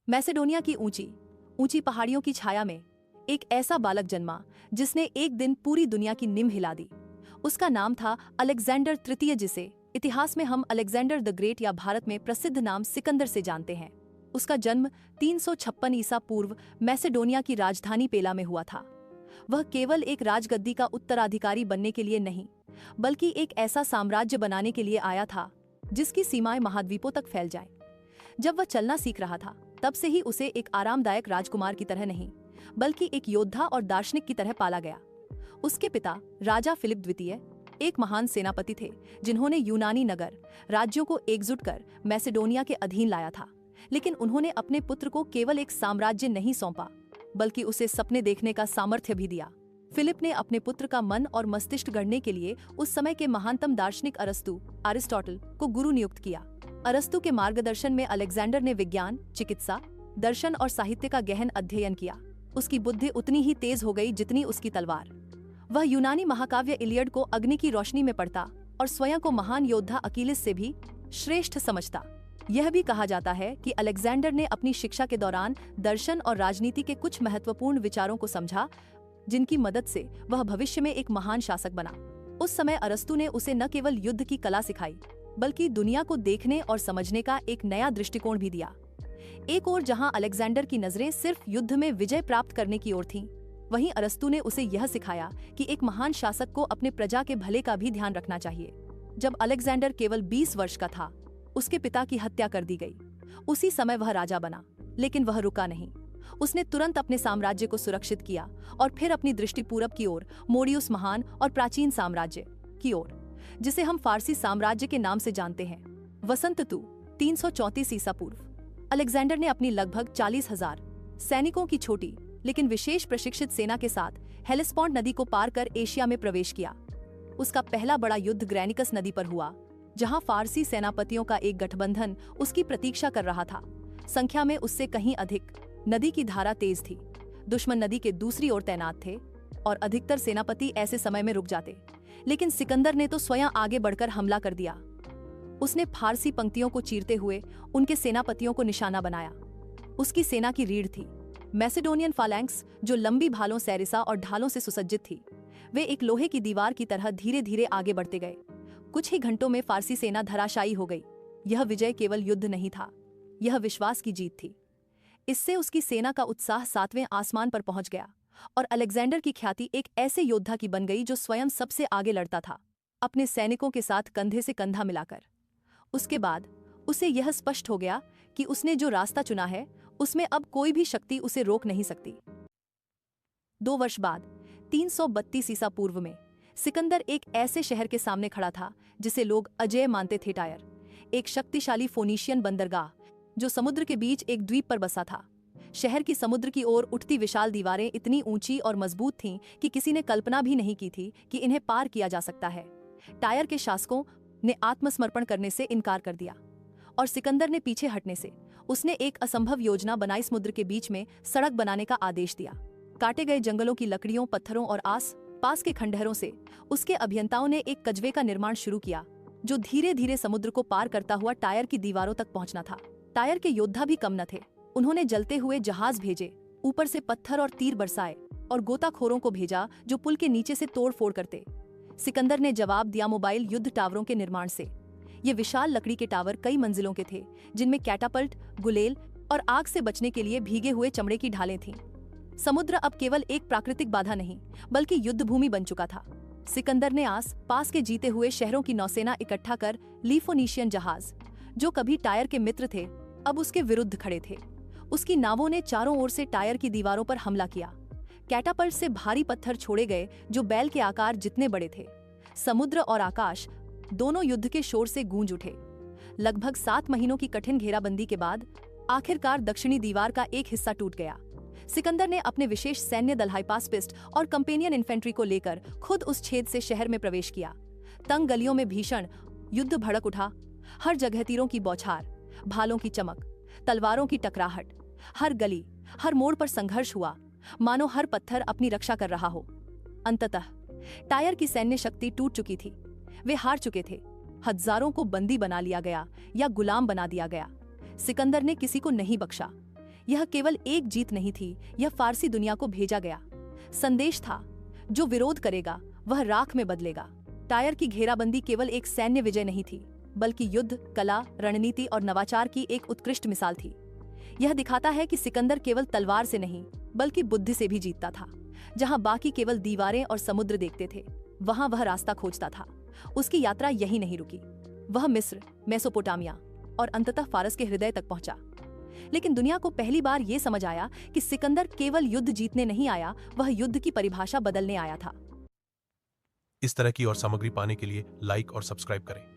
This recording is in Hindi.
मैसेडोनिया की ऊंची ऊंची पहाड़ियों की छाया में एक ऐसा बालक जन्मा जिसने एक दिन पूरी दुनिया की नींव हिला दी। उसका नाम था अलेक्जेंडर तृतीय, जिसे इतिहास में हम अलेक्जेंडर द ग्रेट या भारत में प्रसिद्ध नाम सिकंदर से जानते हैं। उसका जन्म 356 ईसा पूर्व मैसेडोनिया की राजधानी पेला में हुआ था। वह केवल एक राजगद्दी का उत्तराधिकारी बनने के लिए नहीं, बल्कि एक ऐसा साम्राज्य बनाने के लिए आया था जिसकी सीमाएं महाद्वीपों तक फैल जाएं। जब वह चलना सीख रहा था, तब से ही उसे एक आरामदायक राजकुमार की तरह नहीं, बल्कि एक योद्धा और दार्शनिक की तरह पाला गया। उसके पिता राजा फिलिप द्वितीय एक महान सेनापति थे, जिन्होंने यूनानी नगर राज्यों को एकजुट कर मैसेडोनिया के अधीन लाया था। लेकिन उन्होंने अपने पुत्र को केवल एक साम्राज्य नहीं सौंपा, बल्कि उसे सपने देखने का सामर्थ्य भी दिया। फिलिप ने अपने पुत्र का मन और मस्तिष्क गढ़ने के लिए उस समय के महानतम दार्शनिक अरिस्टोटल को गुरु नियुक्त किया। अरस्तु के मार्गदर्शन में अलेक्जेंडर ने विज्ञान, चिकित्सा, दर्शन और साहित्य का गहन अध्ययन किया। उसकी बुद्धि उतनी ही तेज हो गई जितनी उसकी तलवार। वह यूनानी महाकाव्य इलियड को अग्नि की रोशनी में पढ़ता और स्वयं को महान योद्धा अकीलिस से भी श्रेष्ठ समझता। यह भी कहा जाता है कि अलेक्जेंडर ने अपनी शिक्षा के दौरान दर्शन और राजनीति के कुछ महत्वपूर्ण विचारों को समझा, जिनकी मदद से वह भविष्य में एक महान शासक बना। उस समय अरस्तु ने उसे न केवल युद्ध की कला सिखाई, बल्कि दुनिया को देखने और समझने का एक नया दृष्टिकोण भी दिया। एक ओर जहां अलेक्जेंडर की नजरें सिर्फ युद्ध में विजय प्राप्त करने की ओर थीं, वहीं अरस्तु ने उसे यह सिखाया कि एक महान शासक को अपने प्रजा के भले का भी ध्यान रखना चाहिए। जब अलेक्जेंडर केवल 20 वर्ष का था, उसके पिता की हत्या कर दी गई। उसी समय वह राजा बना, लेकिन वह रुका नहीं। उसने तुरंत अपने साम्राज्य को सुरक्षित किया और फिर अपनी दृष्टि पूरब की ओर, मोरियस महान और प्राचीन साम्राज्य की ओर, जिसे हम फारसी साम्राज्य के नाम से जानते हैं। वसंत तु 334 ईसा पूर्व अलेक्जेंडर ने अपनी लगभग 40,000 सैनिकों की छोटी लेकिन विशेष प्रशिक्षित सेना के साथ हेलेस्पोंट नदी को पार कर एशिया में प्रवेश किया। उसका पहला बड़ा युद्ध ग्रैनिकस नदी पर हुआ, जहां फारसी सेनापतियों का एक गठबंधन उसकी प्रतीक्षा कर रहा था। संख्या में उससे कहीं अधिक, नदी की धारा तेज थी, दुश्मन नदी के दूसरी ओर तैनात थे और अधिकतर सेनापति ऐसे समय में रुक जाते। लेकिन सिकंदर ने तो स्वयं आगे बढ़कर हमला कर दिया। उसने फारसी पंक्तियों को चीरते हुए उनके सेनापतियों को निशाना बनाया। उसकी सेना की रीढ़ थी मैसेडोनियन फालैंक्स, जो लंबी भालों, सैरिसा और ढालों से सुसज्जित थी। वे एक लोहे की दीवार की तरह धीरे धीरे आगे बढ़ते गए। कुछ ही घंटों में फारसी सेना धराशायी हो गई। यह विजय केवल युद्ध नहीं था, यह विश्वास की जीत थी। इससे उसकी सेना का उत्साह 7वें आसमान पर पहुंच गया और अलेक्जेंडर की ख्याति एक ऐसे योद्धा की बन गई जो स्वयं सबसे आगे लड़ता था, अपने सैनिकों के साथ कंधे से कंधा मिलाकर। उसके बाद उसे यह स्पष्ट हो गया कि उसने जो रास्ता चुना है, उसमें अब कोई भी शक्ति उसे रोक नहीं सकती। 2 वर्ष बाद 332 ईसा पूर्व में सिकंदर एक ऐसे शहर के सामने खड़ा था जिसे लोग अजेय मानते थे। टायर, एक शक्तिशाली फोनीशियन बंदरगाह जो समुद्र के बीच एक द्वीप पर बसा था। शहर की समुद्र की ओर उठती विशाल दीवारें इतनी ऊंची और मजबूत थीं कि किसी ने कल्पना भी नहीं की थी कि इन्हें पार किया जा सकता है। टायर के शासकों ने आत्मसमर्पण करने से इनकार कर दिया और सिकंदर ने पीछे हटने से उसने एक असंभव योजना बनाई। समुद्र के बीच में सड़क बनाने का आदेश दिया। काटे गए जंगलों की लकड़ियों, पत्थरों और आस पास के खंडहरों से उसके अभियंताओं ने एक कजवे का निर्माण शुरू किया, जो धीरे धीरे समुद्र को पार करता हुआ टायर की दीवारों तक पहुंचना था। टायर के योद्धा भी कम न थे। उन्होंने जलते हुए जहाज भेजे, ऊपर से पत्थर और तीर बरसाए और गोताखोरों को भेजा जो पुल के नीचे से तोड़ फोड़ करते। सिकंदर ने जवाब दिया मोबाइल युद्ध टावरों के निर्माण से। ये विशाल लकड़ी के टावर कई मंजिलों के थे, जिनमें कैटापल्ट, गुलेल और आग से बचने के लिए भीगे हुए चमड़े की ढालें थीं। समुद्र अब केवल एक प्राकृतिक बाधा नहीं, बल्कि युद्ध भूमि बन चुका था। सिकंदर ने आस पास के जीते हुए शहरों की नौसेना इकट्ठा कर लीफोनीशियन जहाज, जो कभी टायर के मित्र थे, अब उसके विरुद्ध खड़े थे। उसकी नावों ने चारों ओर से टायर की दीवारों पर हमला किया। कैटापल्ट से भारी पत्थर छोड़े गए जो बैल के आकार जितने बड़े थे। समुद्र और आकाश दोनों युद्ध के शोर से गूंज उठे। लगभग 7 महीनों की कठिन घेराबंदी के बाद आखिरकार दक्षिणी दीवार का एक हिस्सा टूट गया। सिकंदर ने अपने विशेष सैन्य दल हाइपासपिस्ट और कंपेनियन इन्फेंट्री को लेकर खुद उस छेद से शहर में प्रवेश किया। तंग गलियों में भीषण युद्ध भड़क उठा। हर जगह तीरों की बौछार, भालों की चमक, तलवारों की टकराहट। हर गली, हर मोड़ पर संघर्ष हुआ, मानो हर पत्थर अपनी रक्षा कर रहा हो। अंततः टायर की सैन्य शक्ति टूट चुकी थी। वे हार चुके थे। हजारों को बंदी बना लिया गया या गुलाम बना दिया गया। सिकंदर ने किसी को नहीं बख्शा। यह केवल एक जीत नहीं थी, यह फारसी दुनिया को भेजा गया संदेश था, जो विरोध करेगा वह राख में बदलेगा। टायर की घेराबंदी केवल एक सैन्य विजय नहीं थी, बल्कि युद्ध, कला, रणनीति और नवाचार की एक उत्कृष्ट मिसाल थी। यह दिखाता है कि सिकंदर केवल तलवार से नहीं, बल्कि बुद्धि से भी जीतता था। जहां बाकी केवल दीवारें और समुद्र देखते थे, वहां वह रास्ता खोजता था। उसकी यात्रा यही नहीं रुकी, वह मिस्र, मेसोपोटामिया और अंततः फारस के हृदय तक पहुंचा। लेकिन दुनिया को पहली बार यह समझ आया कि सिकंदर केवल युद्ध जीतने नहीं आया, वह युद्ध की परिभाषा बदलने आया था। इस तरह की और सामग्री पाने के लिए लाइक और सब्सक्राइब करें।